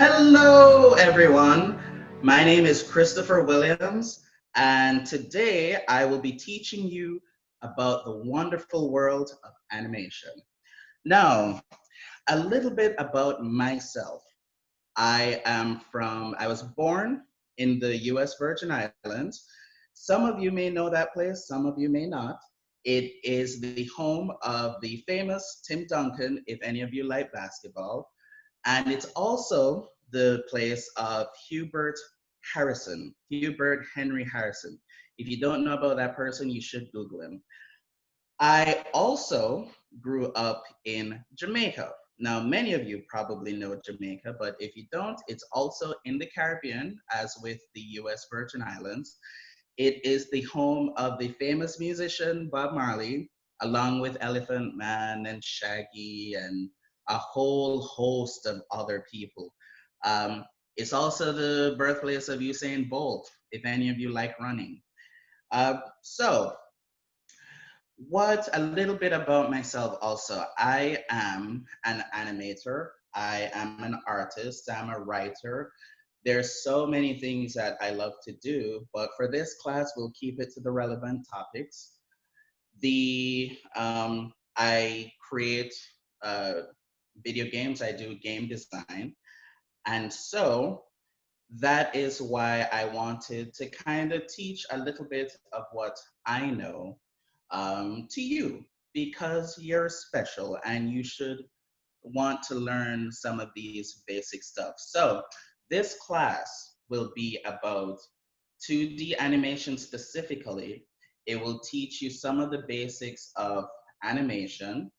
Hello, everyone. My name is Christopher Williams, and today I will be teaching you about the wonderful world of animation. Now, a little bit about myself. I was born in the US Virgin Islands. Some of you may know that place, some of you may not. It is the home of the famous Tim Duncan, if any of you like basketball. And it's also the place of Hubert Henry Harrison. If you don't know about that person, you should Google him. I also grew up in Jamaica. Now, many of you probably know Jamaica, but if you don't, it's also in the Caribbean, as with the US Virgin Islands. It is the home of the famous musician Bob Marley, along with Elephant Man and Shaggy and a whole host of other people. Um, it's also the birthplace of Usain Bolt, if any of you like running. So, what a little bit about myself also. I am an animator, I am an artist, I'm a writer. There's so many things that I love to do, but for this class, we'll keep it to the relevant topics. I create uh, video games, I do game design. And so that is why I wanted to kind of teach a little bit of what I know to you because you're special and you should want to learn some of these basic stuff. So this class will be about 2D animation specifically. It will teach you some of the basics of animation.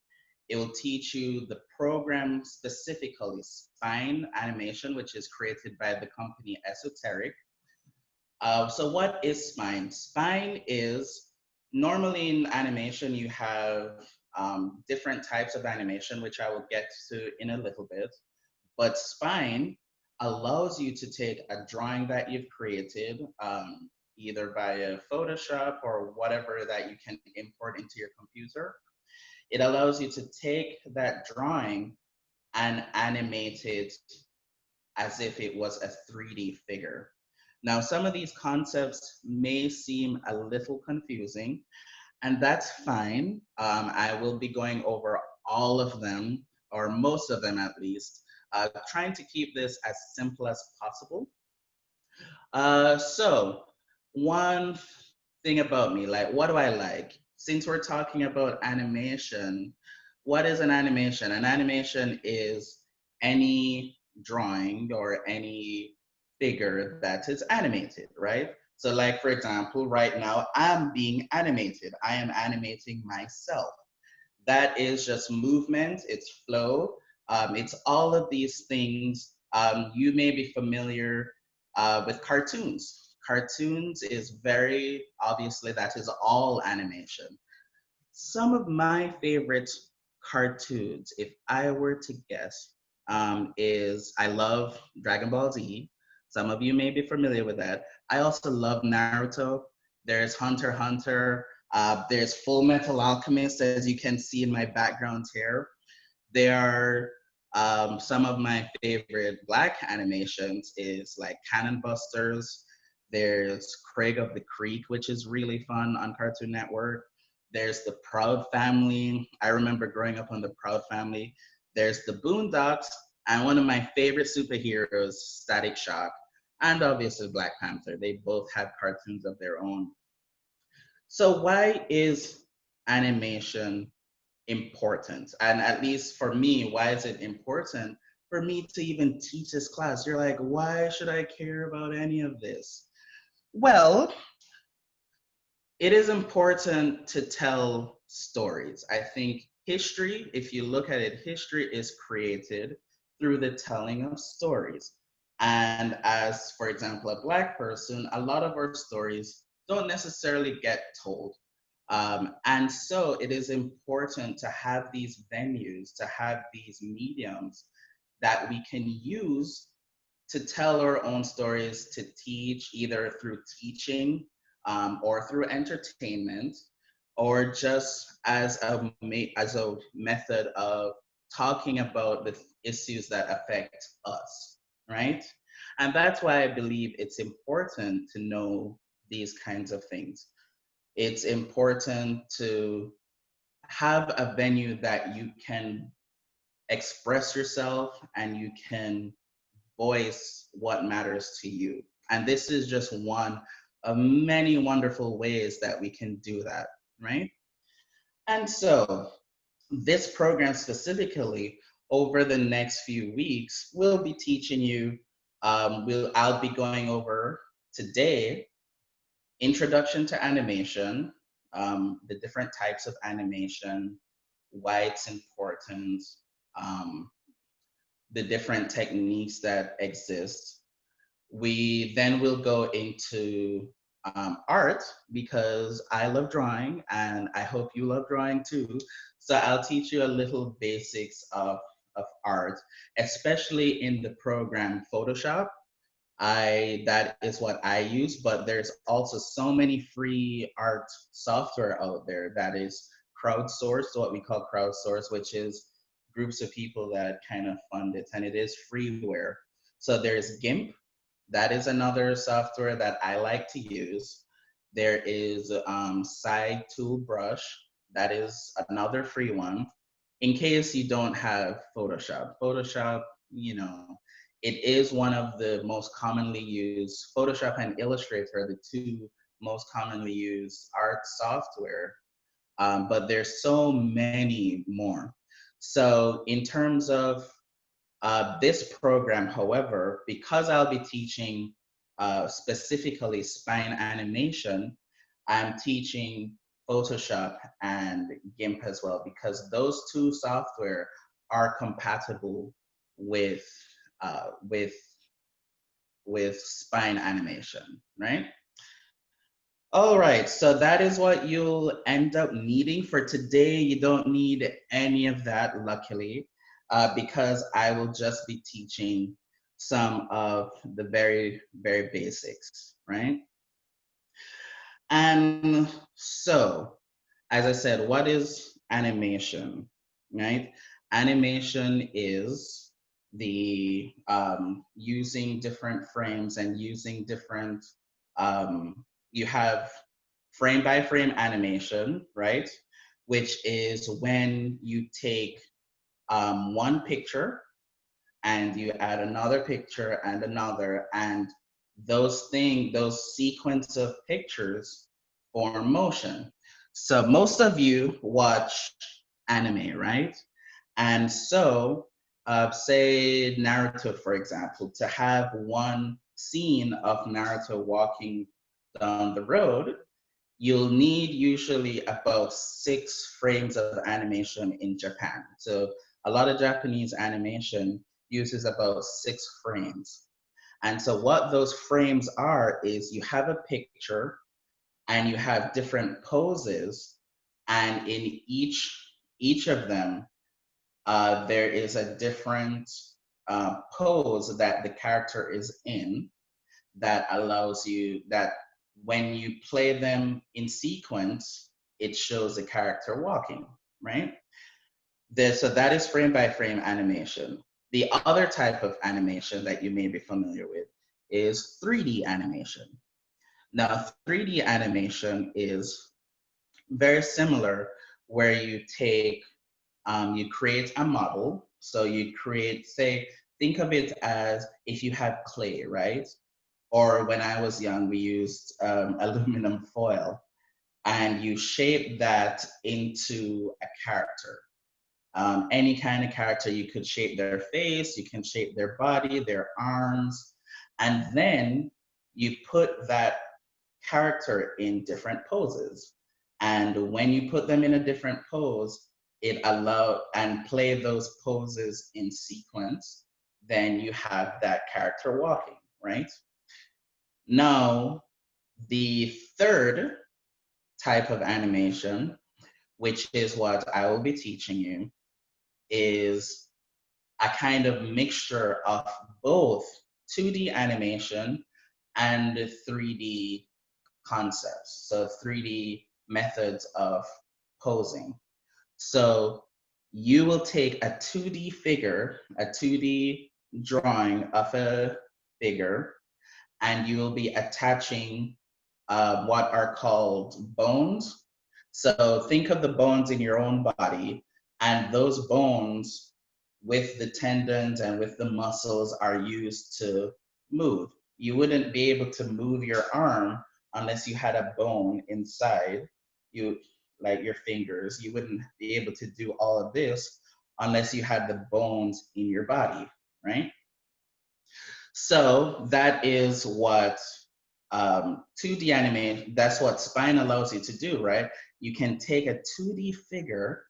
It will teach you the program specifically, Spine Animation, which is created by the company Esoteric. So what is spine? Spine is normally in animation you have different types of animation, which I will get to in a little bit. But spine allows you to take a drawing that you've created, either via Photoshop or whatever that you can import into your computer. It allows you to take that drawing and animate it as if it was a 3D figure. Now, some of these concepts may seem a little confusing, and that's fine. I will be going over all of them, or most of them at least, trying to keep this as simple as possible. So, one thing about me, like, what do I like? Since we're talking about animation, what is an animation? An animation is any drawing or any figure that is animated, right? So, like, for example, right now, I'm being animated. I am animating myself. That is just movement, it's flow, it's all of these things. You may be familiar with cartoons. Cartoons is very obviously that is all animation. Some of my favorite cartoons, if I were to guess, is I love Dragon Ball Z. Some of you may be familiar with that. I also love Naruto. There's Hunter x Hunter. There's Full Metal Alchemist, as you can see in my background here. There are some of my favorite Black animations is like Cannon Busters. There's Craig of the Creek, which is really fun on Cartoon Network. There's the Proud Family. I remember growing up on the Proud Family. There's the Boondocks, and one of my favorite superheroes, Static Shock, and obviously Black Panther. They both have cartoons of their own. So why is animation important? And at least for me, why is it important for me to even teach this class? You're like, why should I care about any of this? Well, it is important to tell stories. I think history, if you look at it, history is created through the telling of stories. And as, for example, a Black person, a lot of our stories don't necessarily get told. And so it is important to have these venues, to have these mediums that we can use to tell our own stories, to teach either through teaching or through entertainment, or just as a method of talking about the issues that affect us. right? And that's why I believe it's important to know these kinds of things. It's important to have a venue that you can express yourself and you can voice what matters to you. And this is just one of many wonderful ways that we can do that, right? And so, this program specifically, over the next few weeks, we'll be teaching you, I'll be going over today introduction to animation, the different types of animation, why it's important, um, the different techniques that exist. We then will go into art because I love drawing and I hope you love drawing too. So I'll teach you a little basics of art, especially in the program Photoshop. That is what I use, but there's also so many free art software out there that is crowdsourced, what we call crowdsourced, which is groups of people that kind of fund it, and it is freeware. So there's Gimp, that is another software that I like to use. There is Side Tool Brush, that is another free one. In case you don't have Photoshop, it is one of the most commonly used. Photoshop and Illustrator are the two most commonly used art software, but there's so many more. So in terms of this program, however, because I'll be teaching specifically spine animation, I'm teaching Photoshop and GIMP as well, because those two software are compatible with uh, with with spine animation, right? All right, so that is what you'll end up needing for today. You don't need any of that, luckily, because I will just be teaching some of the very, very basics, right? And so, as I said, what is animation, right? Animation is the using different frames and using different, you have frame by frame animation, right? Which is when you take one picture and you add another picture and another, and those sequence of pictures form motion. So most of you watch anime, right? And so, say Naruto, for example, to have one scene of Naruto walking down the road, you'll need usually about 6 frames of animation in Japan. So a lot of Japanese animation uses about 6 frames. And so what those frames are is you have a picture and you have different poses, and in each of them, there is a different pose that the character is in that allows you that when you play them in sequence, it shows the character walking, right? So that is frame by frame animation. The other type of animation that you may be familiar with is 3D animation. Now, 3D animation is very similar, where you create a model. So you create, say, think of it as if you have clay, right? Or when I was young, we used aluminum foil, and you shape that into a character. Any kind of character, you could shape their face, you can shape their body, their arms, and then you put that character in different poses. And when you put them in a different pose, it allow and play those poses in sequence, then you have that character walking, right? Now, the third type of animation, which is what I will be teaching you, is a kind of mixture of both 2D animation and 3D concepts, so 3D methods of posing. So you will take a 2D figure, a 2D drawing of a figure, and you will be attaching what are called bones. So think of the bones in your own body, and those bones with the tendons and with the muscles are used to move. You wouldn't be able to move your arm unless you had a bone inside you, like your fingers. You wouldn't be able to do all of this unless you had the bones in your body, right? So that is what 2D animation, that's what spine allows you to do, right? You can take a 2D figure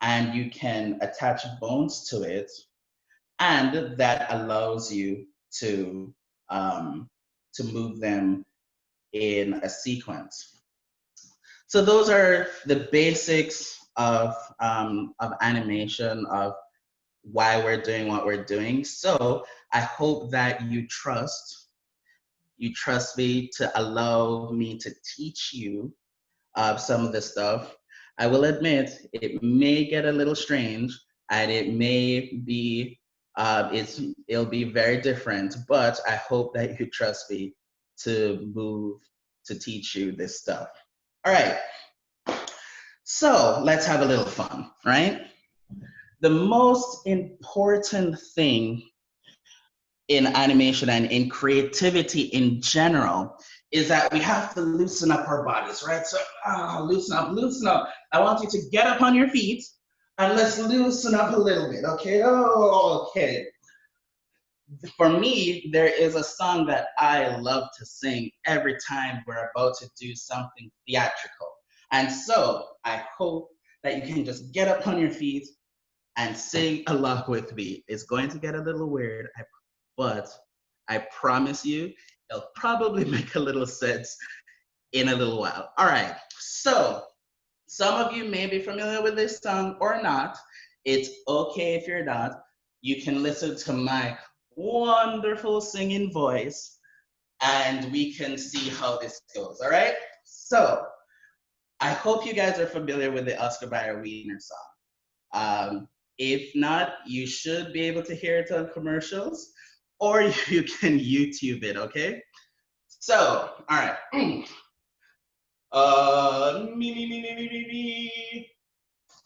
and you can attach bones to it, and that allows you to move them in a sequence. So those are the basics of animation, of why we're doing what we're doing. So I hope that you trust me to allow me to teach you some of the stuff. I will admit it may get a little strange, and it may be it'll be very different, but I hope that you trust me to teach you this stuff. All right, so let's have a little fun, right? The most important thing in animation and in creativity in general is that we have to loosen up our bodies, right? So loosen up, loosen up. I want you to get up on your feet and let's loosen up a little bit, okay? Oh, okay. For me, there is a song that I love to sing every time we're about to do something theatrical. And so I hope that you can just get up on your feet and sing along with me. It's going to get a little weird, but I promise you, it'll probably make a little sense in a little while. All right, so some of you may be familiar with this song or not. It's okay if you're not. You can listen to my wonderful singing voice and we can see how this goes, all right? So I hope you guys are familiar with the Oscar Mayer Wiener song. If not, you should be able to hear it on commercials, or you can YouTube it, okay? So, all right. Me.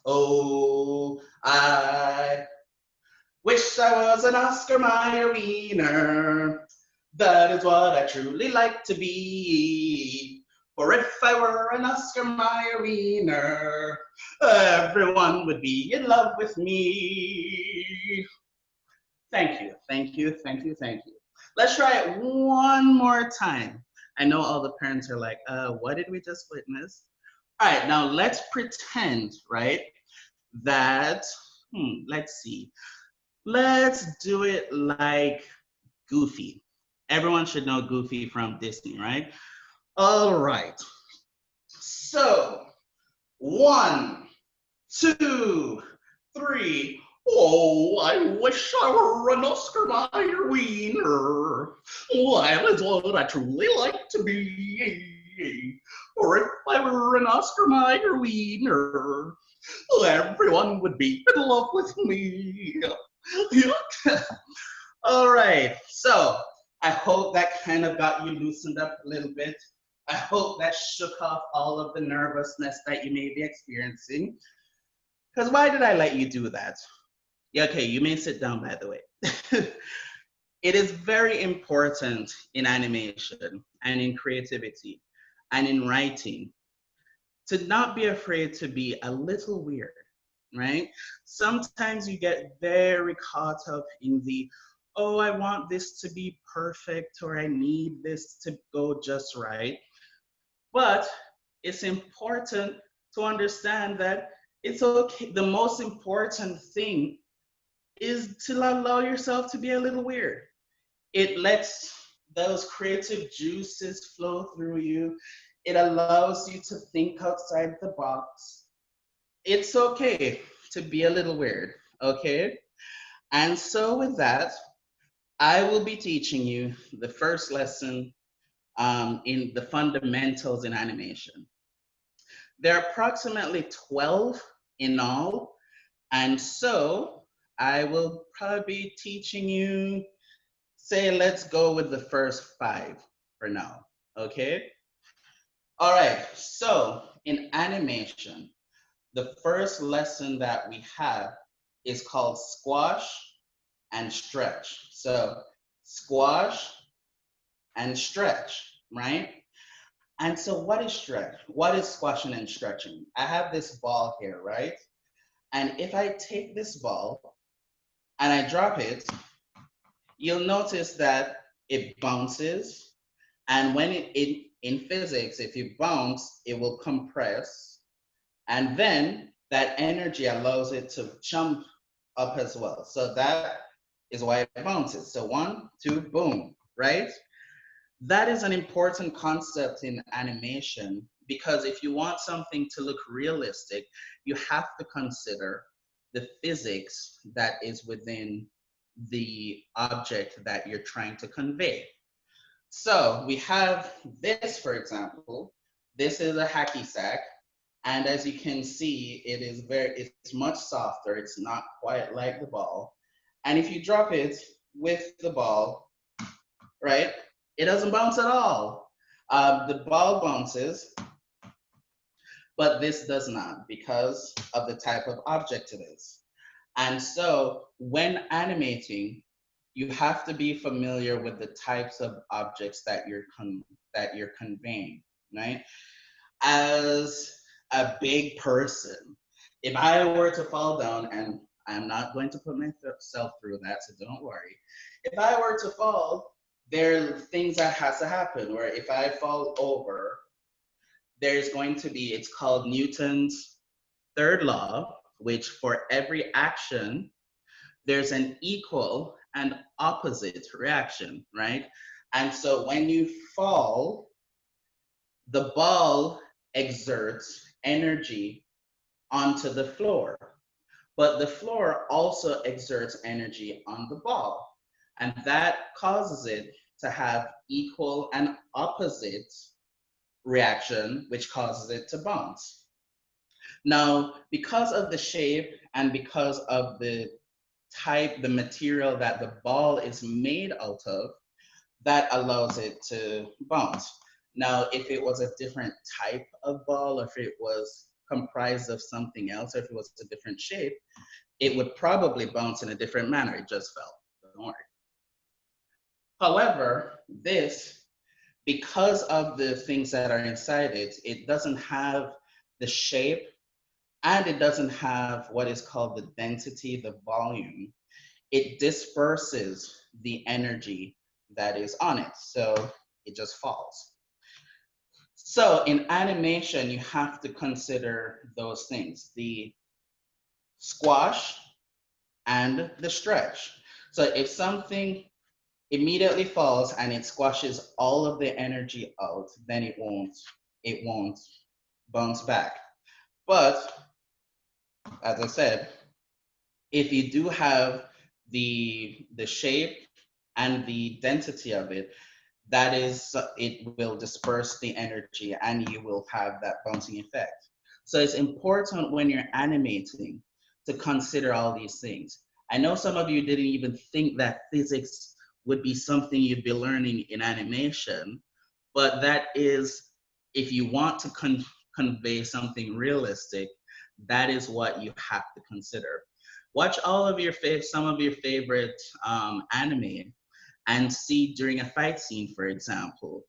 Oh, I wish I was an Oscar Mayer Wiener. That is what I truly like to be. For if I were an Oscar Mayer Wiener, everyone would be in love with me. Thank you, thank you, thank you, thank you. Let's try it one more time. I know all the parents are like, what did we just witness? All right, now let's pretend, right, that, let's see. Let's do it like Goofy. Everyone should know Goofy from Disney, right? All right. So, 1, 2, 3. Oh, I wish I were an Oscar Mayer Wiener. That is what I truly like to be. Or if I were an Oscar Mayer Wiener, everyone would be in love with me. All right, so I hope that kind of got you loosened up a little bit. I hope that shook off all of the nervousness that you may be experiencing. Because why did I let you do that? Yeah, okay, you may sit down, by the way. It is very important in animation and in creativity and in writing to not be afraid to be a little weird, right? Sometimes you get very caught up in the, oh, I want this to be perfect, or I need this to go just right. But it's important to understand that it's okay. The most important thing is to allow yourself to be a little weird. It lets those creative juices flow through you. It allows you to think outside the box. It's okay to be a little weird, okay? And so with that, I will be teaching you the first lesson in the fundamentals in animation. There are approximately 12 in all, and so I will probably be teaching you, say, let's go with the first 5 for now, okay? All right, so in animation, the first lesson that we have is called squash and stretch. So squash and stretch, right? And so what is stretch? What is squashing and stretching? I have this ball here, right? And if I take this ball and I drop it, you'll notice that it bounces. And when in physics, if you bounce, it will compress. And then that energy allows it to jump up as well. So that is why it bounces. So 1, 2, boom, right? That is an important concept in animation because if you want something to look realistic, you have to consider the physics that is within the object that you're trying to convey. So we have this, for example. This is a hacky sack. And as you can see, it's much softer. It's not quite like the ball. And if you drop it with the ball, right, it doesn't bounce at all. The ball bounces, but this does not because of the type of object it is. And so when animating, you have to be familiar with the types of objects that you're conveying, right? As a big person, if I were to fall down, and I'm not going to put myself through that, so don't worry. If I were to fall, there are things that has to happen where if I fall over, there's going to be, it's called Newton's third law, which for every action, there's an equal and opposite reaction, right? And so when you fall, the ball exerts energy onto the floor, but the floor also exerts energy on the ball. And that causes it to have equal and opposite reaction, which causes it to bounce. Now, because of the shape and because of the type, the material that the ball is made out of, that allows it to bounce. Now, if it was a different type of ball, or if it was comprised of something else, or if it was a different shape, it would probably bounce in a different manner. It just fell. Don't worry. However, this, because of the things that are inside it, it doesn't have the shape and it doesn't have what is called the density, the volume. It disperses the energy that is on it. So it just falls. So in animation, you have to consider those things, the squash and the stretch. So if something immediately falls and it squashes all of the energy out, then it won't bounce back. But as I said, if you do have the shape and the density of it, that is, it will disperse the energy and you will have that bouncing effect. So it's important when you're animating to consider all these things. I know some of you didn't even think that physics would be something you'd be learning in animation, but that is, if you want to convey something realistic, that is what you have to consider. Watch all of your some of your favorite anime and see during a fight scene, for example,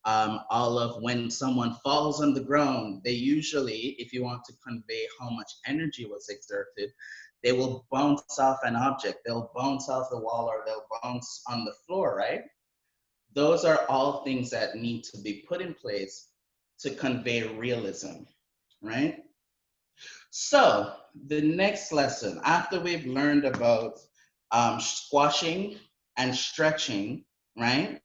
all of when someone falls on the ground, they usually, if you want to convey how much energy was exerted, they will bounce off an object, they'll bounce off the wall or they'll bounce on the floor, right? Those are all things that need to be put in place to convey realism, right? So the next lesson, after we've learned about squashing and stretching, right?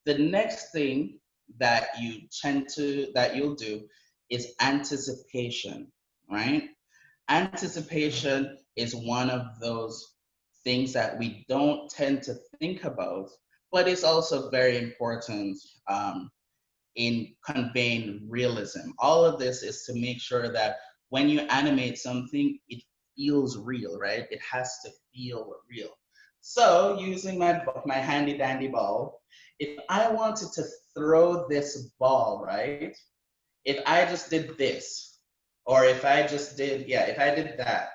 The next thing that you'll do is anticipation, right? Anticipation is one of those things that we don't tend to think about, but it's also very important in conveying realism. All of this is to make sure that when you animate something, it feels real, right? It has to feel real. So using my handy dandy ball, if I wanted to throw this ball, right? If I just did this, or if I just did, yeah, if I did that,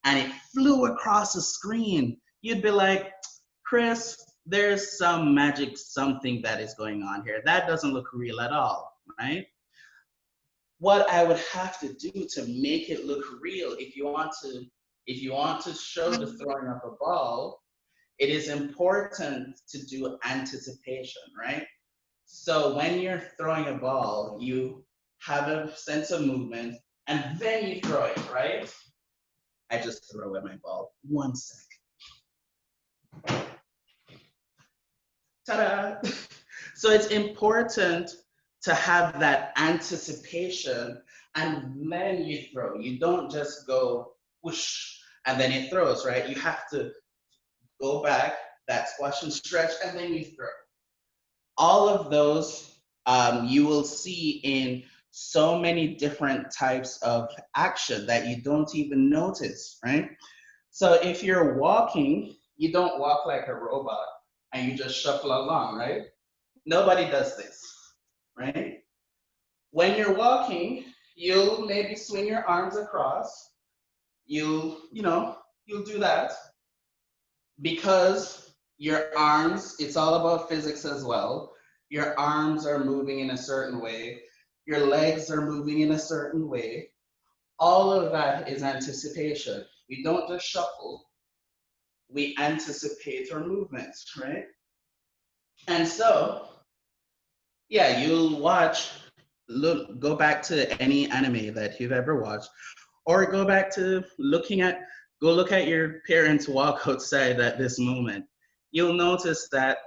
and it flew across the screen, you'd be like, Chris, there's some magic something that is going on here. That doesn't look real at all, right? What I would have to do to make it look real, if you want to show the throwing of a ball, it is important to do anticipation, right? So when you're throwing a ball, you have a sense of movement and then you throw it, right? I just throw away my ball. 1 sec. Ta-da! So it's important to have that anticipation and then you throw. You don't just go whoosh and then it throws, right? You have to go back, that squash and stretch, and then you throw. All of those you will see in so many different types of action that you don't even notice, right? So if you're walking, you don't walk like a robot and you just shuffle along, right? Nobody does this, right? When you're walking, you'll maybe swing your arms across. You'll do that because your arms, it's all about physics as well. Your arms are moving in a certain way. Your legs are moving in a certain way. All of that is anticipation. We don't just shuffle, we anticipate our movements, right? And so, yeah, you'll go back to any anime that you've ever watched, or go back to go look at your parents walk outside at this moment. You'll notice that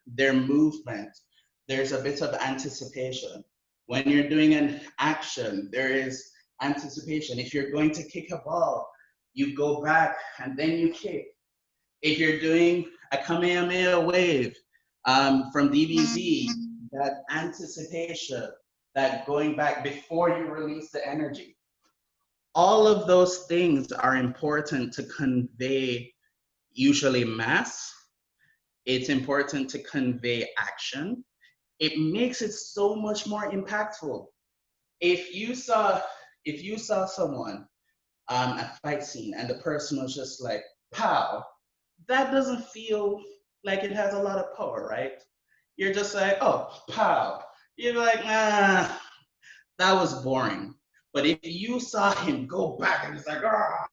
their movement, there's a bit of anticipation. When you're doing an action, there is anticipation. If you're going to kick a ball, you go back and then you kick. If you're doing a Kamehameha wave from DBZ, that anticipation, that going back before you release the energy. All of those things are important to convey usually mass. It's important to convey action. It makes it so much more impactful. If you saw someone a fight scene and the person was just like pow, that doesn't feel like it has a lot of power, right? You're just like, oh, pow. You're like, nah, that was boring. But if you saw him go back and it's like, ah,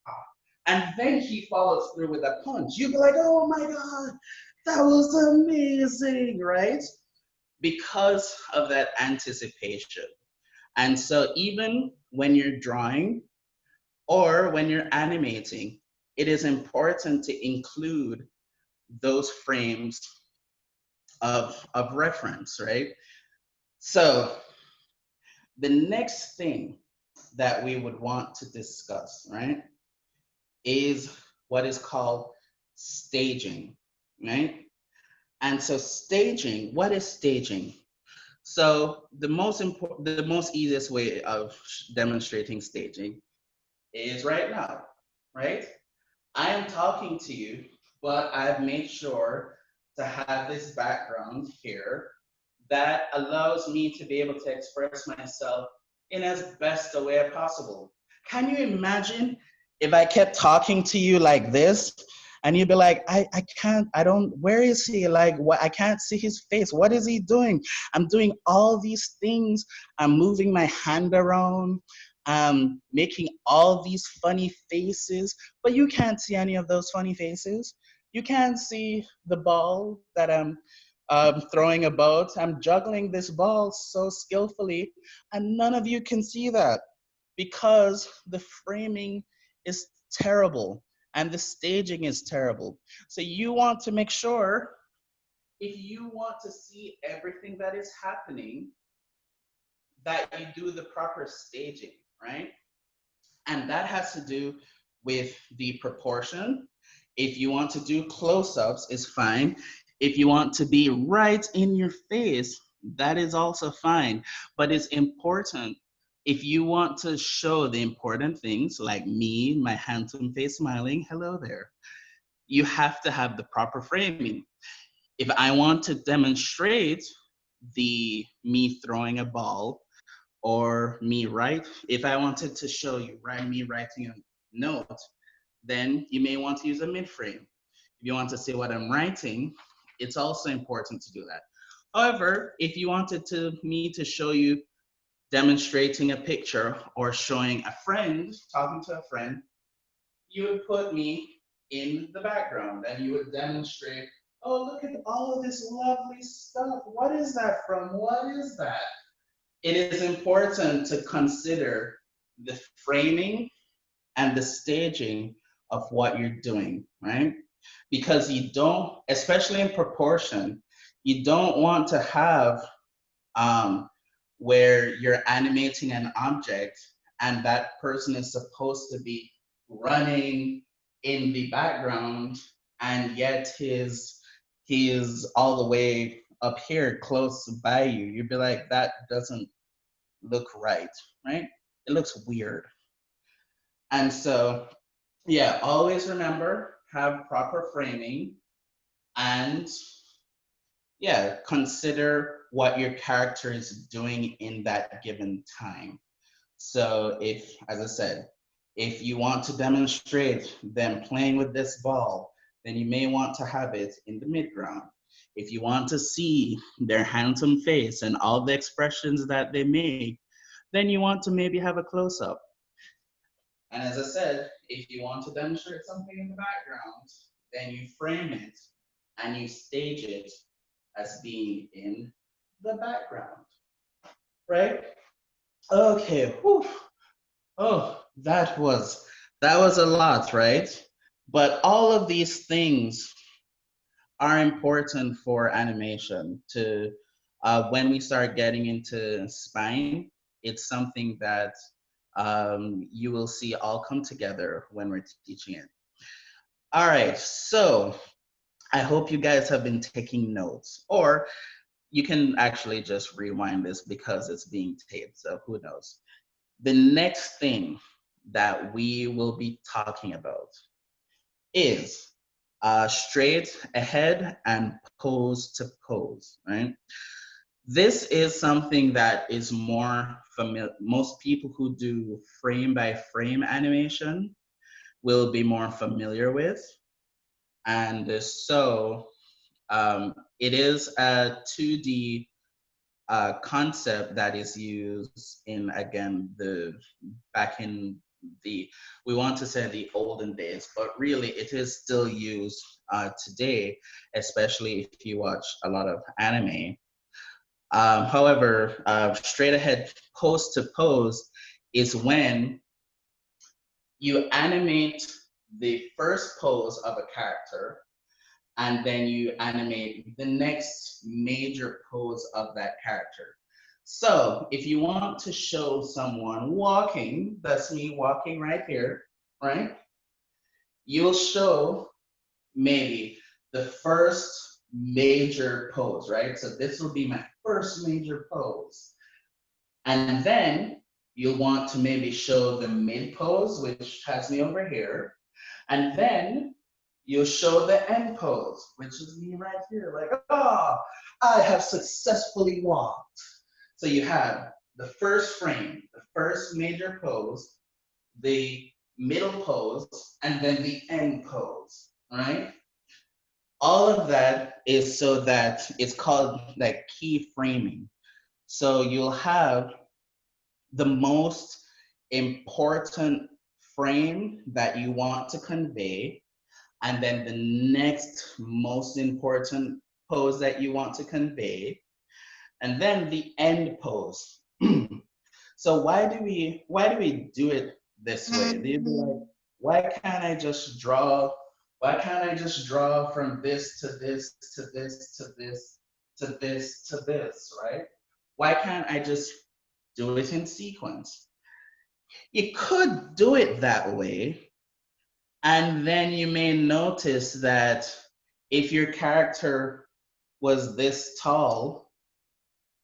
and then he follows through with a punch, you'd be like, oh my God, that was amazing, right? Because of that anticipation. And so even when you're drawing or when you're animating, it is important to include those frames of reference, right? So the next thing that we would want to discuss, right, is what is called staging, right? And so staging, what is staging? So the most easiest way of demonstrating staging is right now, right? I am talking to you, but I've made sure to have this background here that allows me to be able to express myself in as best a way possible. Can you imagine if I kept talking to you like this and you'd be like, I can't, I don't, where is he? Like, what? I can't see his face. What is he doing? I'm doing all these things. I'm moving my hand around. Making all these funny faces, but you can't see any of those funny faces. You can't see the ball that I'm throwing about. I'm juggling this ball so skillfully, and none of you can see that because the framing is terrible and the staging is terrible. So you want to make sure, if you want to see everything that is happening, that you do the proper staging, right? And that has to do with the proportion. If you want to do close-ups, it's fine. If you want to be right in your face, that is also fine. But it's important If you want to show the important things like me, my handsome face smiling, hello there, you have to have the proper framing. If I want to demonstrate the me throwing a ball or me if I wanted to show you me writing a note, then you may want to use a mid frame. If you want to see what I'm writing, it's also important to do that. However, if you wanted me to show you demonstrating a picture or showing a friend, talking to a friend, you would put me in the background and you would demonstrate, oh, look at all of this lovely stuff. What is that from? What is that? It is important to consider the framing and the staging of what you're doing, right? Because you don't, especially in proportion, you don't want to have where you're animating an object and that person is supposed to be running in the background and yet he is all the way up here close by you. You'd be like, that doesn't look right, right? It looks weird. And so, yeah, always remember, have proper framing and yeah, consider what your character is doing in that given time. So if, as I said, if you want to demonstrate them playing with this ball, then you may want to have it in the midground. If you want to see their handsome face and all the expressions that they make, then you want to maybe have a close-up. And as I said, if you want to demonstrate something in the background, then you frame it and you stage it as being in the background, right? Okay, whew. Oh, that was a lot, right? But all of these things are important for animation to when we start getting into spine, it's something that you will see all come together when we're teaching it. All right, so I hope you guys have been taking notes, or you can actually just rewind this because it's being taped, so who knows. The next thing that we will be talking about is straight ahead and pose to pose, right? This is something that is more familiar. Most people who do frame by frame animation will be more familiar with. And so it is a 2D concept that is used in, again, back in we want to say the olden days, but really it is still used today, especially if you watch a lot of anime. However, straight ahead pose to pose is when you animate the first pose of a character and then you animate the next major pose of that character. So if you want to show someone walking, that's me walking right here, right? You'll show maybe the first major pose, right? So this will be my first major pose. And then you'll want to maybe show the mid pose, which has me over here. And then you'll show the end pose, which is me right here, like, oh, I have successfully walked. So you have the first frame, the first major pose, the middle pose, and then the end pose, right? All of that is so that it's called like key framing. So you'll have the most important frame that you want to convey, and then the next most important pose that you want to convey, and then the end pose. So why do we do it this way? They'd be like, why can't I just draw? Why can't I just draw from this to this to this to this to this to this, right? Why can't I just do it in sequence? You could do it that way, and then you may notice that if your character was this tall,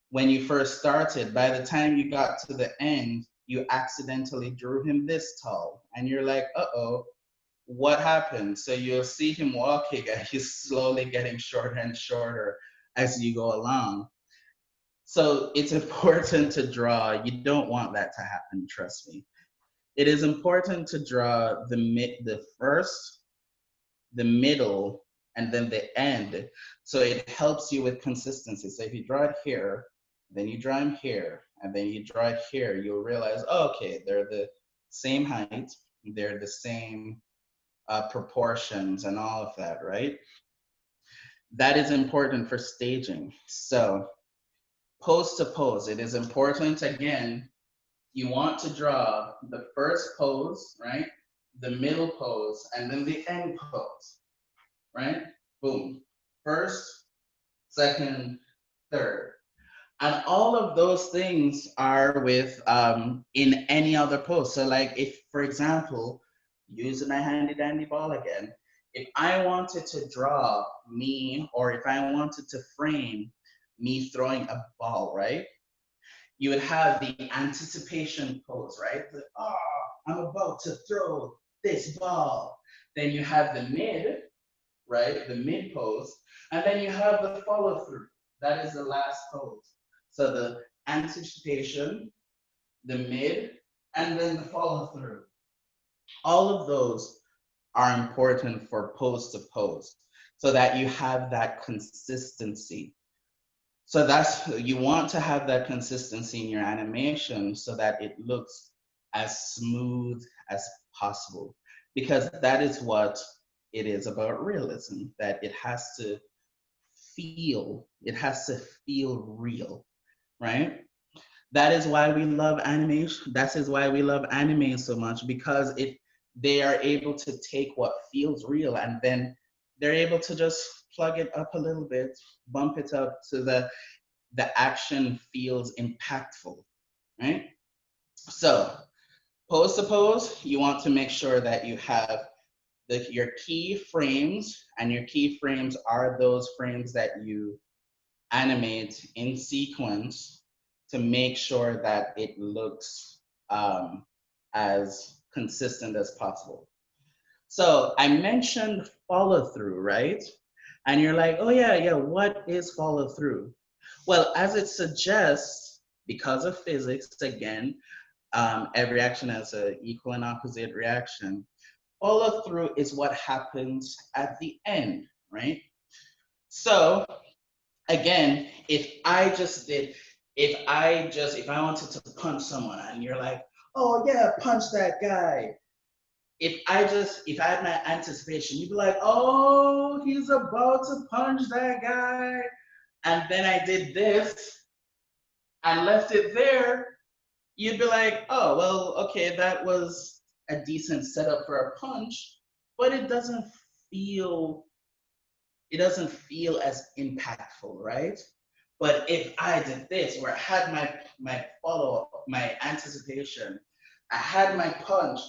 when you first started, by the time you got to the end, you accidentally drew him this tall. And you're like, uh-oh, what happened? So you'll see him walking and he's slowly getting shorter and shorter as you go along. So it's important to draw. You don't want that to happen, trust me. It is important to draw the first, the middle, and then the end. So it helps you with consistency. So if you draw it here, then you draw him here, and then you draw it here, you'll realize, oh, okay, they're the same height, they're the same proportions and all of that, right? That is important for staging. So pose to pose, it is important, again, you want to draw the first pose, right? The middle pose, and then the end pose, right? Boom. First, second, third. And all of those things are with in any other pose. So like if, for example, using my handy dandy ball again, if I wanted to draw me, or if I wanted to frame me throwing a ball, right? You would have the anticipation pose, right? The, oh, I'm about to throw this ball. Then you have the mid, right? The mid pose. And then you have the follow through. That is the last pose. So the anticipation, the mid, and then the follow through. All of those are important for pose to pose so that you have that consistency. So that's, you want to have that consistency in your animation so that it looks as smooth as possible, because that is what it is about realism, that it has to feel real, right? That is why we love animation. That is why we love anime so much, because they are able to take what feels real and then they're able to just plug it up a little bit, bump it up so that the action feels impactful, right? So pose to pose, you want to make sure that you have your key frames, and your key frames are those frames that you animate in sequence to make sure that it looks as consistent as possible. So I mentioned follow through, right? And you're like, oh yeah, what is follow through? Well, as it suggests, because of physics, again, every action has an equal and opposite reaction. Follow through is what happens at the end, right? So again, if I wanted to punch someone and you're like, oh yeah, punch that guy. If I had my anticipation, you'd be like, oh, he's about to punch that guy. And then I did this and left it there, you'd be like, oh, well, okay, that was a decent setup for a punch, but it doesn't feel as impactful, right? But if I did this, where I had my follow-up, my anticipation, I had my punch,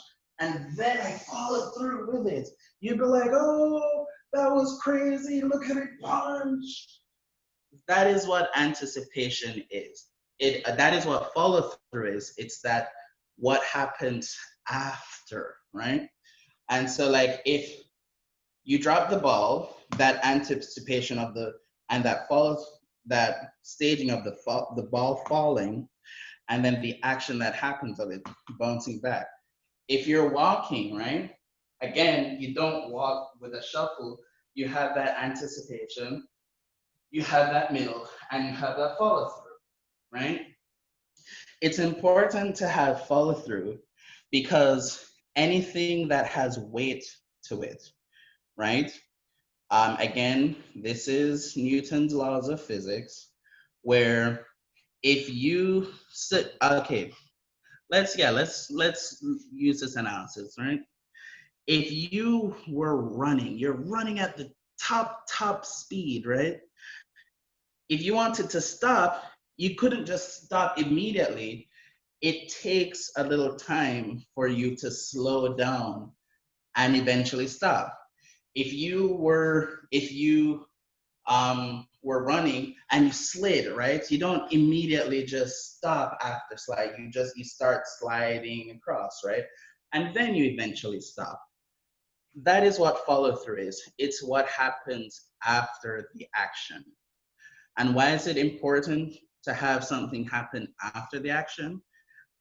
and then I followed through with it, you'd be like, oh, that was crazy, look at it punch. That is what anticipation is. That is what follow through is. It's that what happens after, right? And so like if you drop the ball, that anticipation of and that staging of the ball falling, and then the action that happens of it bouncing back. If you're walking, right? Again, you don't walk with a shuffle. You have that anticipation, you have that middle, and you have that follow through, right? It's important to have follow through because anything that has weight to it, right? Again, this is Newton's laws of physics, where if you sit, okay, let's use this analysis, right? If you were running, you're running at the top speed, right? If you wanted to stop, you couldn't just stop immediately. It takes a little time for you to slow down and eventually stop. If you were running and you slid, right? You don't immediately just stop after slide. You start sliding across, right? And then you eventually stop. That is what follow through is. It's what happens after the action. And why is it important to have something happen after the action?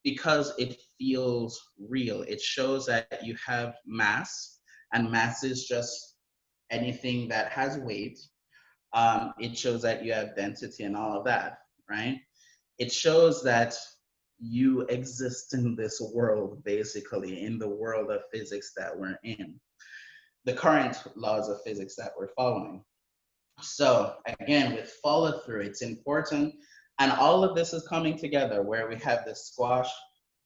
Because it feels real. It shows that you have mass, and mass is just anything that has weight. It shows that you have density and all of that, right? It shows that you exist in this world, basically, in the world of physics that we're in, the current laws of physics that we're following. So again, with follow through, it's important. And all of this is coming together where we have the squash,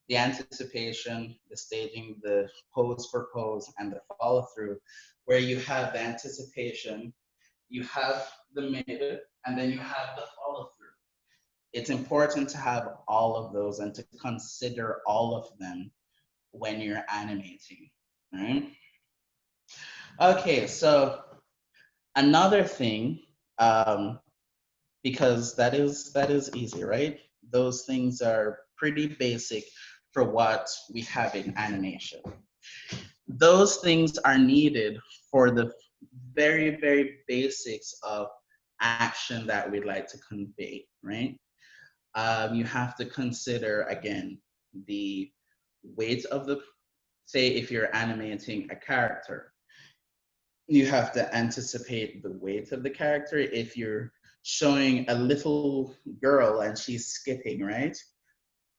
the anticipation, the staging, the pose for pose, and the follow through, where you have the anticipation, you have the mid, and then you have the follow through. It's important to have all of those and to consider all of them when you're animating, right? Okay, so another thing, because that is easy, right? Those things are pretty basic for what we have in animation. Those things are needed for the very, very basics of action that we'd like to convey, right? You have to consider, again, the weight of the, say if you're animating a character, you have to anticipate the weight of the character. If you're showing a little girl and she's skipping, right?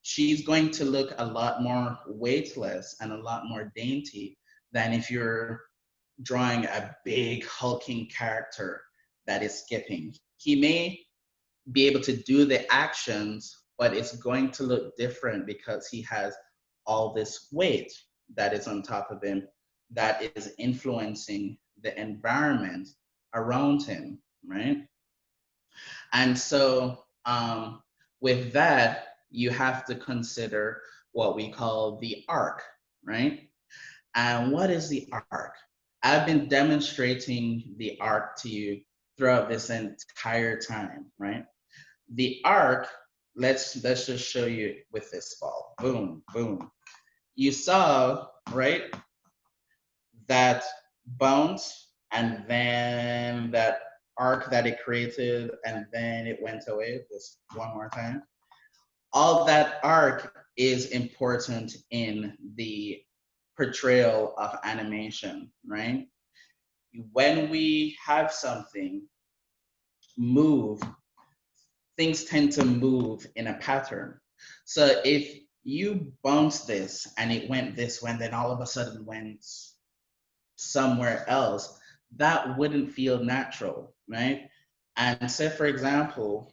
She's going to look a lot more weightless and a lot more dainty than if you're drawing a big hulking character that is skipping. He may be able to do the actions, but it's going to look different because he has all this weight that is on top of him that is influencing the environment around him, right? And so with that, you have to consider what we call the arc, right? And what is the arc? I've been demonstrating the arc to you throughout this entire time, right? The arc, let's just show you with this ball. Boom, boom. You saw, right, that bounce and then that arc that it created and then it went away. Just one more time. All that arc is important in the portrayal of animation, right? When we have something move, things tend to move in a pattern. So if you bounce this and it went this way, and then all of a sudden went somewhere else, that wouldn't feel natural, right? And say, for example,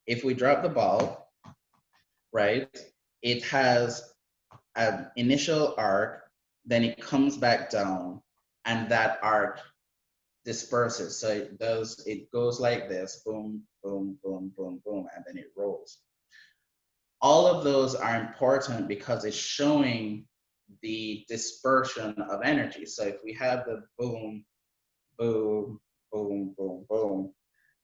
if we drop the ball, right, it has an initial arc, then it comes back down, and that arc disperses. So it goes like this, boom, boom, boom, boom, boom, and then it rolls. All of those are important because it's showing the dispersion of energy. So if we have the boom, boom, boom, boom, boom,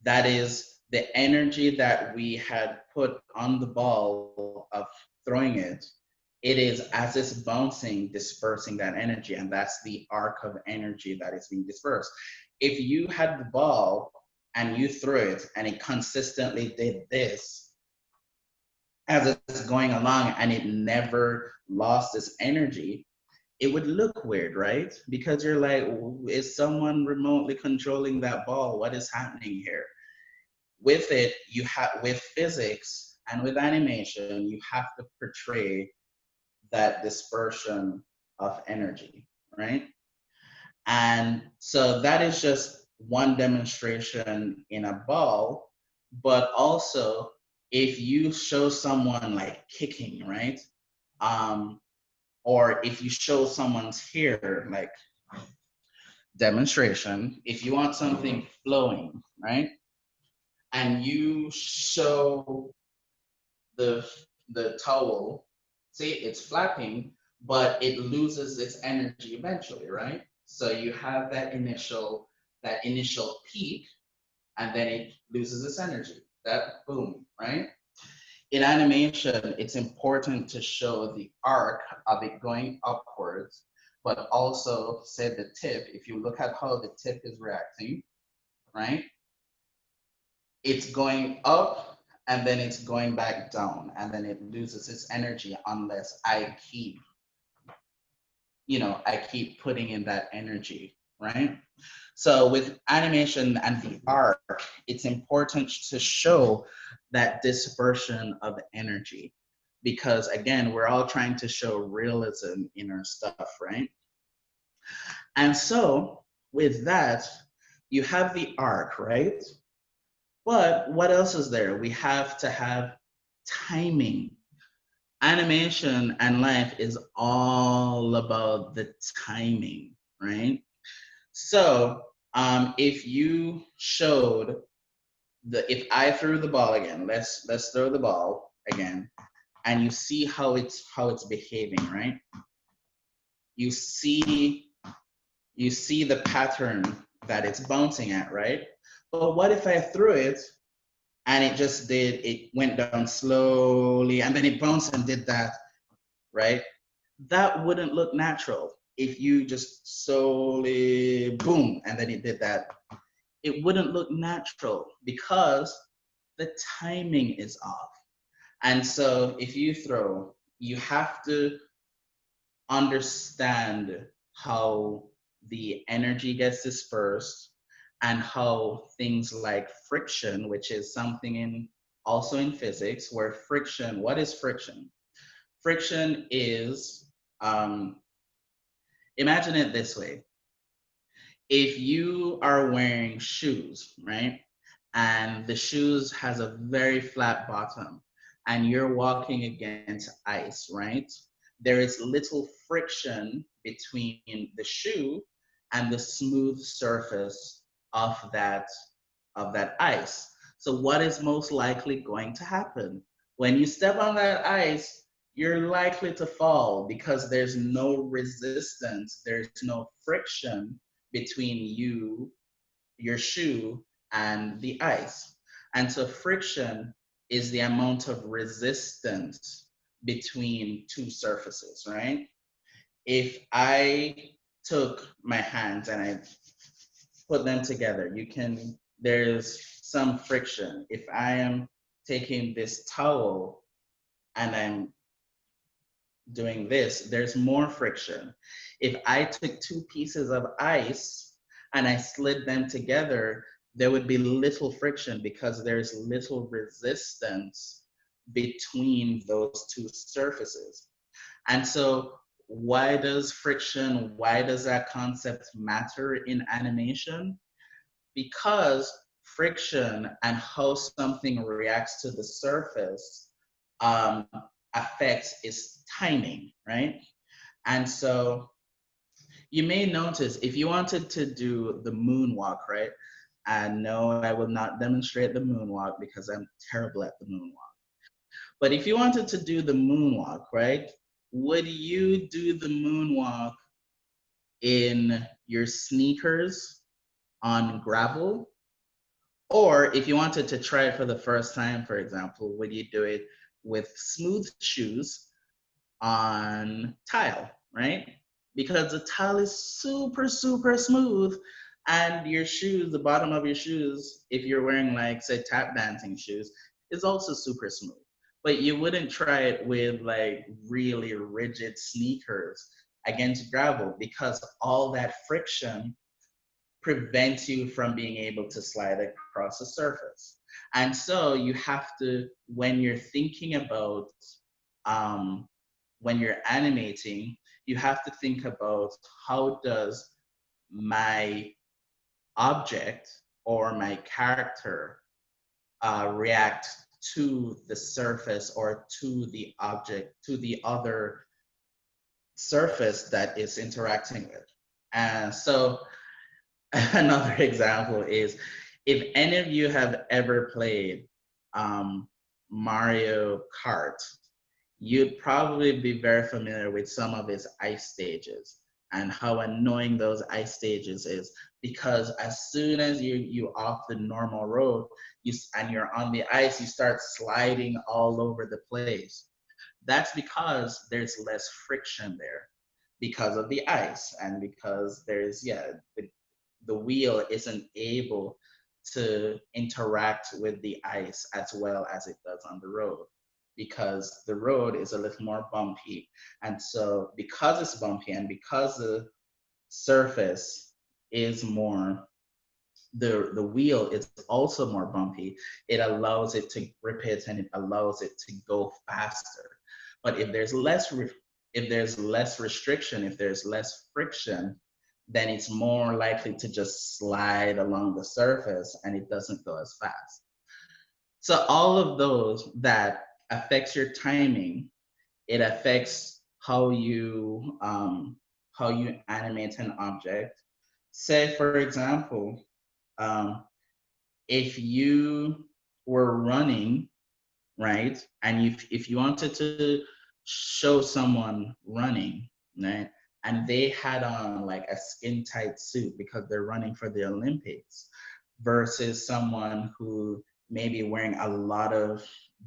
that is the energy that we had put on the ball of throwing it. It is as it's bouncing, dispersing that energy, and that's the arc of energy that is being dispersed. If you had the ball and you threw it and it consistently did this as it's going along and it never lost its energy, it would look weird, right? Because you're like, is someone remotely controlling that ball? What is happening here? With it, you have, with physics and with animation, you have to portray that dispersion of energy, right? And so that is just one demonstration in a ball, but also if you show someone like kicking, right? Or if you show someone's hair, like demonstration, if you want something flowing, right? And you show the towel, see it's flapping, but it loses its energy eventually, right? So you have that initial peak, and then it loses its energy. That boom, right? In animation, it's important to show the arc of it going upwards, but also say the tip. If you look at how the tip is reacting, right? It's going up and then it's going back down, and then it loses its energy unless I keep, I keep putting in that energy, right? So with animation and the arc, it's important to show that dispersion of energy because again, we're all trying to show realism in our stuff, right? And so with that, you have the arc, right? But what else is there? We have to have timing. Animation and life is all about the timing, right? So if you showed if I threw the ball again, let's throw the ball again, and you see how it's behaving, right? You see the pattern that it's bouncing at, right? But what if I threw it and it went down slowly and then it bounced and did that, right? That wouldn't look natural. If you just slowly boom and then it did that, it wouldn't look natural because the timing is off. And so if you throw, you have to understand how the energy gets dispersed and how things like friction, which is something also in physics, where friction, what is friction? Friction is, imagine it this way. If you are wearing shoes, right? And the shoes has a very flat bottom and you're walking against ice, right? There is little friction between the shoe and the smooth surface of that ice. So what is most likely going to happen? When you step on that ice, you're likely to fall because there's no resistance, there's no friction between your shoe, and the ice. And so friction is the amount of resistance between two surfaces, right? If I took my hands and I put them together, there's some friction. If I am taking this towel and I'm doing this, there's more friction. If I took two pieces of ice and I slid them together, there would be little friction because there's little resistance between those two surfaces. And so why does that concept matter in animation? Because friction and how something reacts to the surface um, affects its timing, right? And so you may notice if you wanted to do the moonwalk, right? And no, I will not demonstrate the moonwalk because I'm terrible at the moonwalk. But if you wanted to do the moonwalk, right? Would you do the moonwalk in your sneakers on gravel? Or if you wanted to try it for the first time, for example, would you do it with smooth shoes on tile, right? Because the tile is super, super smooth. And your shoes, the bottom of your shoes, if you're wearing like, say, tap dancing shoes, is also super smooth. But you wouldn't try it with like really rigid sneakers against gravel because all that friction prevents you from being able to slide across a surface. And so you have to, when you're thinking about, when you're animating, you have to think about how does my object or my character react to the surface or to the object, to the other surface that it's interacting with. And so another example is if any of you have ever played Mario Kart, you'd probably be very familiar with some of its ice stages. and how annoying those ice stages is, because as soon as you off the normal road, and you're on the ice, you start sliding all over the place. That's because there's less friction there because of the ice, and because there's, the wheel isn't able to interact with the ice as well as it does on the road, because the road is a little more bumpy. And so because it's bumpy, and because the surface is more, the wheel is also more bumpy, it allows it to grip it, and it allows it to go faster. But if there's less restriction, if there's less friction, then it's more likely to just slide along the surface, and it doesn't go as fast. So all of those, that affects your timing. It affects how you animate an object. Say, for example, um, if you were running, right, and if you wanted to show someone running, right, and they had on like a skin tight suit because they're running for the Olympics, versus someone who may be wearing a lot of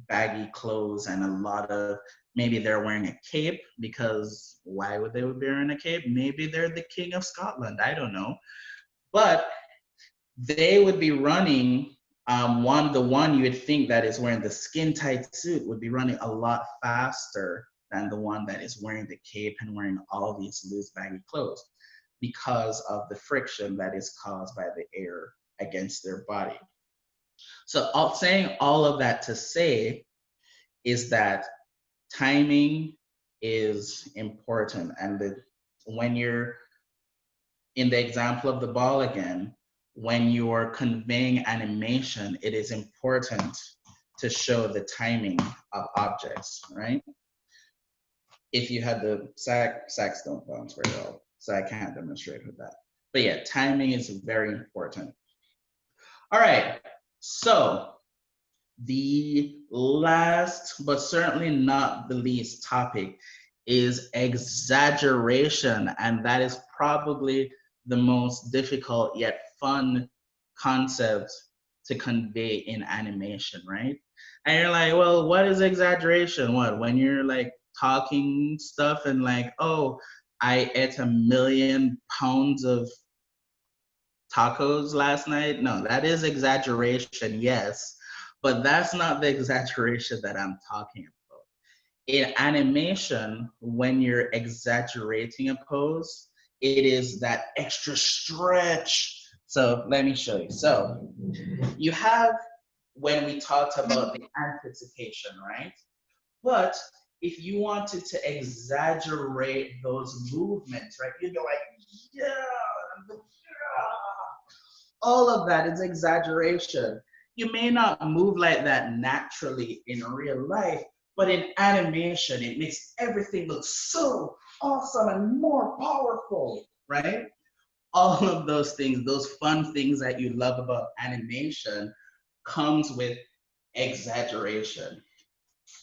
baggy clothes, and a lot of, maybe they're wearing a cape, because why would they be wearing a cape? Maybe they're the king of Scotland, I don't know. But they would be running, the one you would think that is wearing the skin tight suit would be running a lot faster than the one that is wearing the cape and wearing all these loose baggy clothes, because of the friction that is caused by the air against their body. So saying all of that to say is that timing is important. And when you're in the example of the ball again, when you're conveying animation, it is important to show the timing of objects, right? If you had the sacks don't bounce very well, so I can't demonstrate with that. But yeah, timing is very important. All right, so the last, but certainly not the least topic is exaggeration. And that is probably the most difficult yet fun concept to convey in animation, right? And you're like, well, what is exaggeration? What, when you're like talking stuff and like, oh, I ate 1,000,000 pounds of tacos last night? No, that is exaggeration, yes, but that's not the exaggeration that I'm talking about. In animation, when you're exaggerating a pose, it is that extra stretch. So let me show you. So you have, when we talked about the anticipation, right? But if you wanted to exaggerate those movements, right, you'd go like, yeah, yeah, all of that is exaggeration. You may not move like that naturally in real life, but in animation, it makes everything look so awesome and more powerful, right? All of those things, those fun things that you love about animation, comes with exaggeration.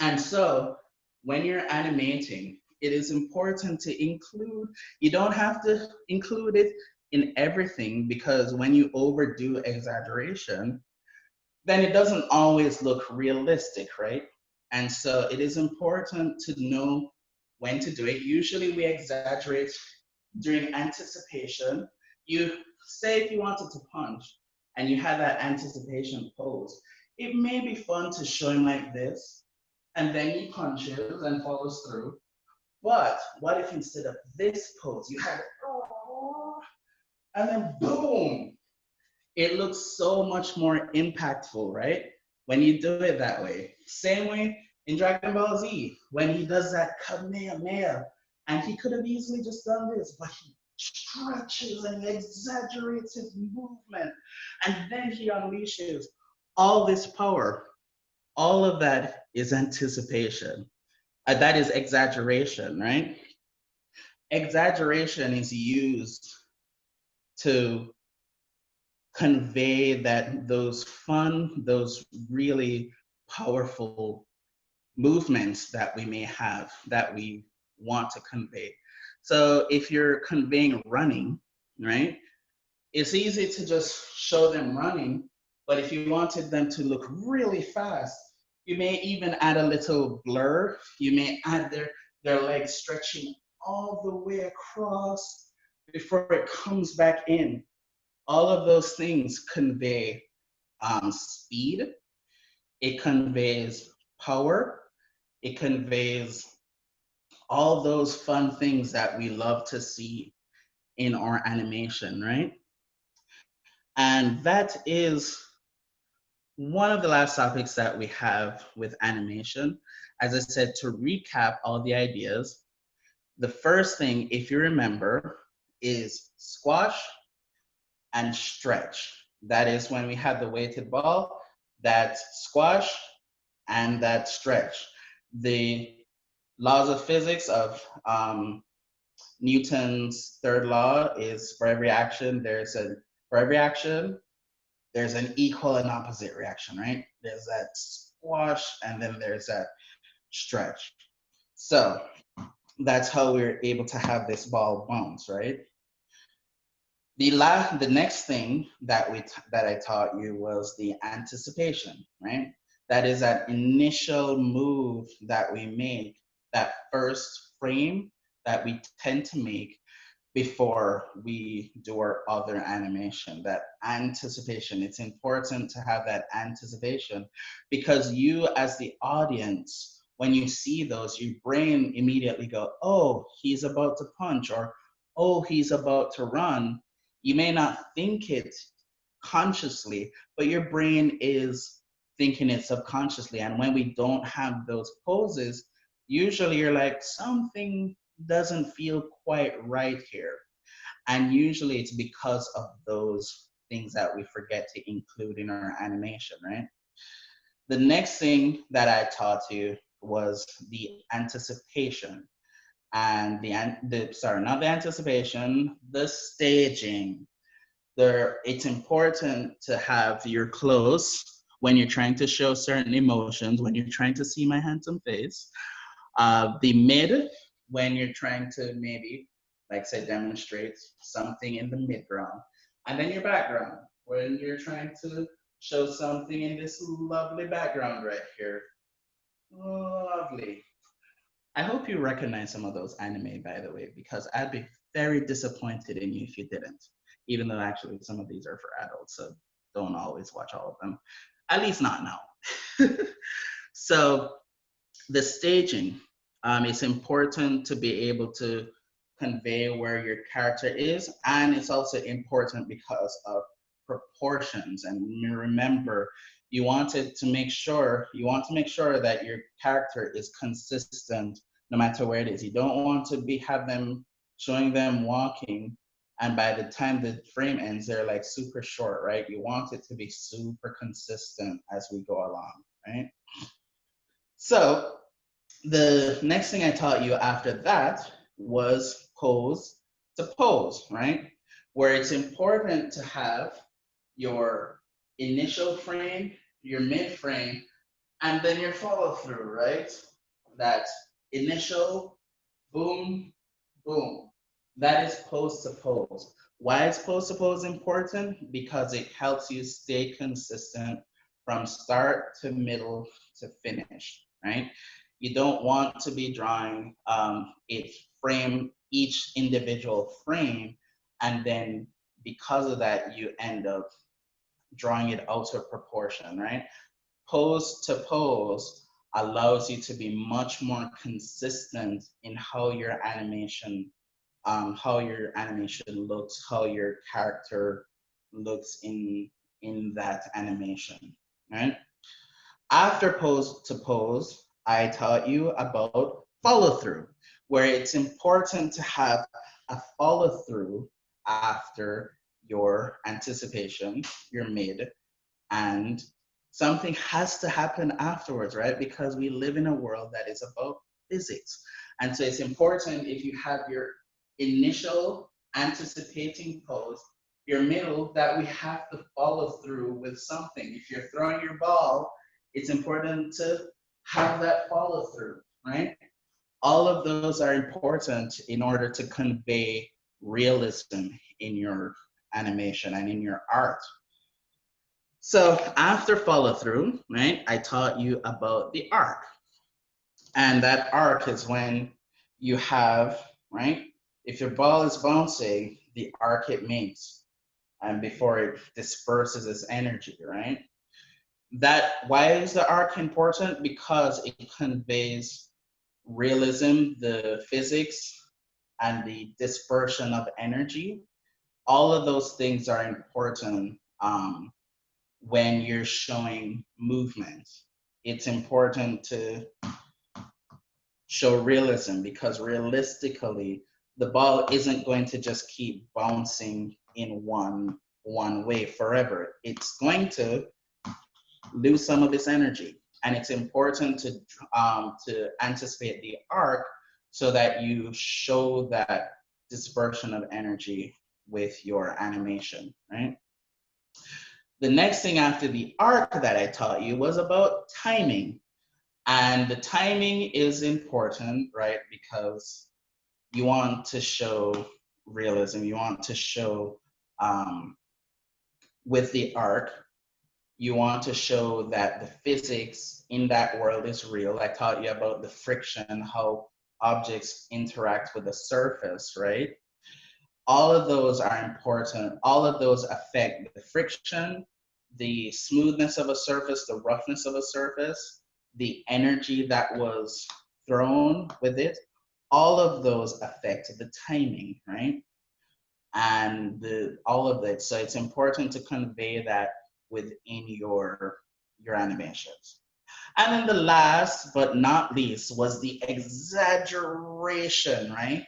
And so when you're animating, it is important to include, you don't have to include it in everything, because when you overdo exaggeration, then it doesn't always look realistic, right? And so it is important to know when to do it. Usually we exaggerate during anticipation. You say if you wanted to punch and you had that anticipation pose, it may be fun to show him like this, and then he punches and follows through. But what if instead of this pose, you had, oh, and then boom, it looks so much more impactful, right? When you do it that way. Same way in Dragon Ball Z, when he does that Kamehameha, and he could have easily just done this, but he stretches and exaggerates his movement, and then he unleashes all this power. All of that is anticipation. That is exaggeration, right? Exaggeration is used to convey that those fun, those really powerful movements that we may have, that we want to convey. So if you're conveying running, right, it's easy to just show them running, but if you wanted them to look really fast, you may even add a little blur. You may add their legs stretching all the way across before it comes back in. All of those things convey speed, it conveys power, it conveys all those fun things that we love to see in our animation, right? And that is one of the last topics that we have with animation. As I said, to recap all the ideas, the first thing, if you remember, is squash and stretch. That is when we have the weighted ball, that squash and that stretch. The laws of physics of Newton's third law is for every action there's an equal and opposite reaction, right? There's that squash and then there's that stretch. So that's how we're able to have this ball bounce, right? The next thing that I taught you was the anticipation, right? That is that initial move that we make, that first frame that we tend to make before we do our other animation, that anticipation. It's important to have that anticipation because you as the audience, when you see those, your brain immediately go, oh, he's about to punch, or oh, he's about to run. You may not think it consciously, but your brain is thinking it subconsciously. And when we don't have those poses, usually you're like, something doesn't feel quite right here. And usually it's because of those things that we forget to include in our animation, right? The next thing that I taught you was the anticipation. And not the anticipation, the staging. It's important to have your close when you're trying to show certain emotions, when you're trying to see my handsome face, the mid, when you're trying to maybe, like say, demonstrate something in the midground, and then your background, when you're trying to show something in this lovely background right here. Lovely. I hope you recognize some of those anime, by the way, because I'd be very disappointed in you if you didn't, even though actually some of these are for adults, so don't always watch all of them, at least not now. So the staging, it's important to be able to convey where your character is, and it's also important because of proportions. And remember, you want to make sure that your character is consistent no matter where it is. You don't want to have them showing them walking, and by the time the frame ends, they're like super short, right? You want it to be super consistent as we go along, right? So the next thing I taught you after that was pose to pose, right? Where it's important to have your initial frame, your mid frame, and then your follow through, right? That initial boom, boom. That is pose to pose. Why is pose to pose important? Because it helps you stay consistent from start to middle to finish, right? You don't want to be drawing each individual frame, and then because of that, you end up drawing it out of proportion, right? Pose to pose allows you to be much more consistent in how your animation looks, how your character looks in that animation, right? After pose to pose, I taught you about follow through, where it's important to have a follow through after your anticipation, your mid, and something has to happen afterwards, right? Because we live in a world that is about physics. And so it's important, if you have your initial anticipating pose, your middle, that we have to follow through with something. If you're throwing your ball, it's important to have that follow through, right? All of those are important in order to convey realism in your animation and in your art. So after follow through, right, I taught you about the arc. And that arc is when you have, right, if your ball is bouncing, the arc it makes, and before it disperses its energy, right? That, why is the arc important? Because it conveys realism, the physics, and the dispersion of energy. All of those things are important when you're showing movement. It's important to show realism because realistically, the ball isn't going to just keep bouncing in one way forever. It's going to lose some of its energy, and it's important to anticipate the arc so that you show that dispersion of energy with your animation, right? The next thing after the arc that I taught you was about timing. And the timing is important, right? Because you want to show realism. You want to show with the arc, you want to show that the physics in that world is real. I taught you about the friction, how objects interact with the surface, right? All of those are important. All of those affect the friction, the smoothness of a surface, the roughness of a surface, the energy that was thrown with it. All of those affect the timing, right? And all of it. So it's important to convey that within your animations. And then the last but not least was the exaggeration, right?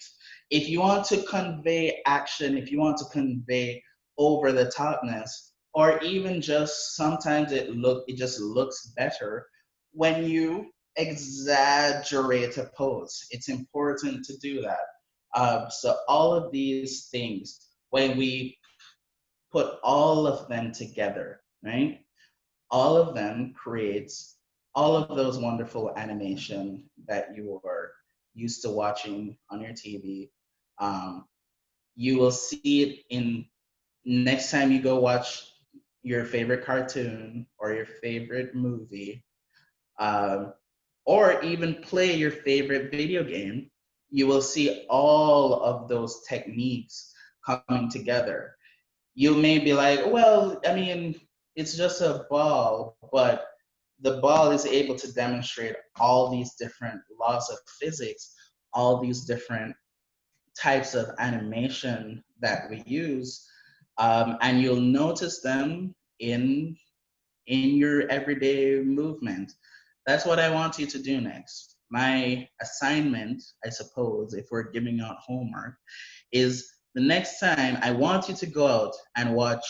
If you want to convey action, if you want to convey over the topness, or even just sometimes it just looks better when you exaggerate a pose. It's important to do that. So all of these things, when we put all of them together, right? All of them creates all of those wonderful animation that you are used to watching on your TV. Um, you will see it in next time you go watch your favorite cartoon or your favorite movie, um, or even play your favorite video game. You will see all of those techniques coming together. You may be like, well, I mean, it's just a ball, but the ball is able to demonstrate all these different laws of physics, all these different types of animation that we use, and you'll notice them in your everyday movement. That's what I want you to do next. My assignment, I suppose, if we're giving out homework, is the next time I want you to go out and watch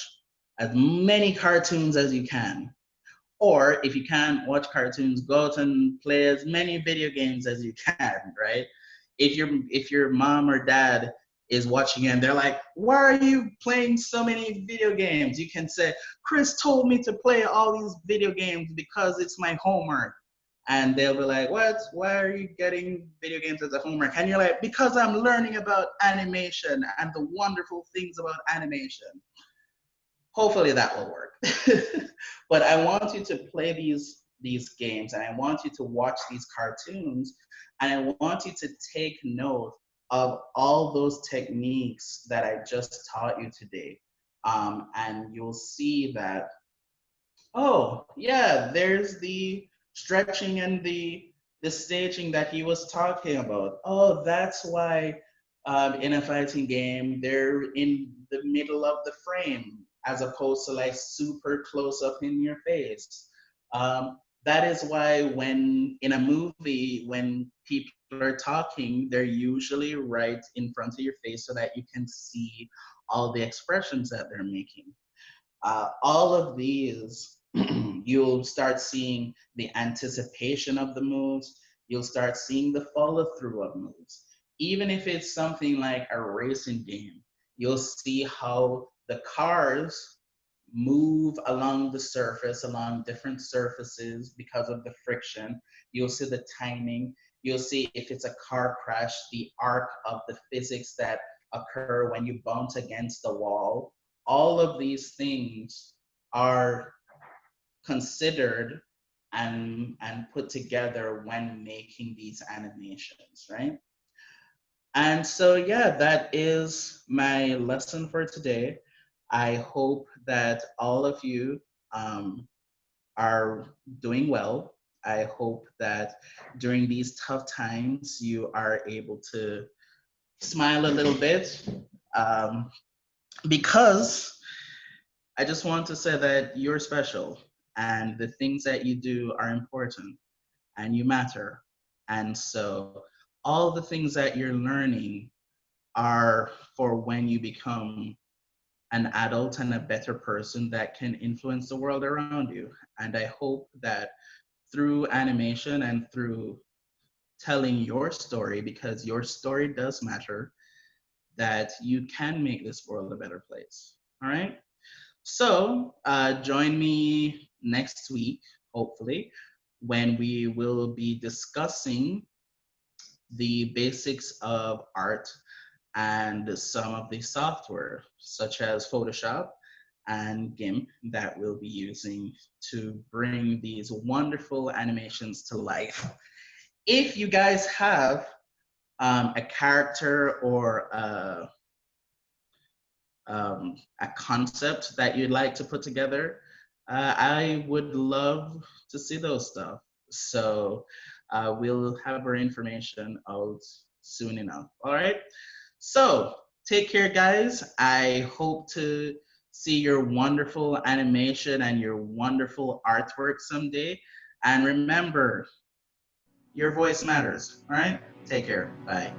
as many cartoons as you can. Or if you can't watch cartoons, go out and play as many video games as you can, right? If your mom or dad is watching and they're like, why are you playing so many video games? You can say, Chris told me to play all these video games because it's my homework. And they'll be like, what? Why are you getting video games as a homework? And you're like, because I'm learning about animation and the wonderful things about animation. Hopefully that will work. But I want you to play these games, and I want you to watch these cartoons, and I want you to take note of all those techniques that I just taught you today. And you'll see that, oh yeah, there's the stretching and the staging that he was talking about. Oh, that's why in a fighting game they're in the middle of the frame as opposed to like super close up in your face. That is why when in a movie, when people are talking, they're usually right in front of your face so that you can see all the expressions that they're making. All of these, you'll start seeing the anticipation of the moves. You'll start seeing the follow through of moves. Even if it's something like a racing game, you'll see how the cars move along the surface, along different surfaces because of the friction. You'll see the timing. You'll see if it's a car crash, the arc of the physics that occur when you bounce against the wall. All of these things are considered and put together when making these animations, right? And so, yeah, that is my lesson for today. I hope that all of you um, are doing well. I hope that during these tough times, you are able to smile a little bit, um, because I just want to say that you're special and the things that you do are important and you matter. And so all the things that you're learning are for when you become an adult and a better person that can influence the world around you. And I hope that through animation and through telling your story, because your story does matter, that you can make this world a better place. All right. So join me next week, hopefully, when we will be discussing the basics of art and some of the software, such as Photoshop and Gimp, that we'll be using to bring these wonderful animations to life. If you guys have a character or a concept that you'd like to put together, I would love to see those stuff. So we'll have our information out soon enough. All right. So take care, guys. I hope to see your wonderful animation and your wonderful artwork someday. And remember, your voice matters. All right. Take care. Bye.